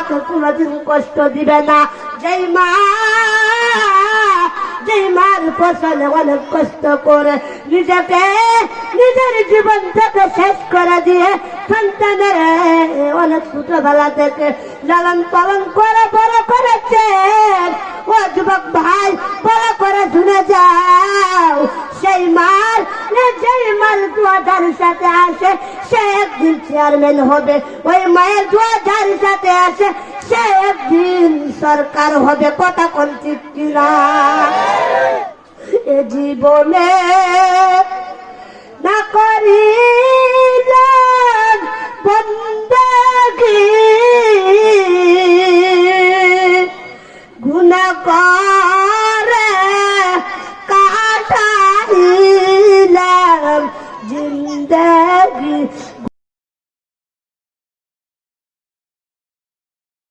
আমাকে কোনোদিন কষ্ট দিবে না। যেই মার ফসলে অনেক কষ্ট করে নিজেকে নিজের জীবন থেকে শেষ করে দিয়ে সন্তানের অনেক ছোটবেলা থেকে লালন পালন করে বড় করেছে। ও যুবক ভাই, বড় করে শুনে যাও, সেই মার যেই মার দুয়ার সাথে আসে সে একদিন চেয়ারম্যান হবে। ওই মায়ের দুয়ার সাথে আসে সে একদিন সরকার হবে। কথা কোন ঠিক কিনা? এ জীবনে না করিলেন বন্দেগী, গুনাহ করে কাটাইলাম জিন্দেগী।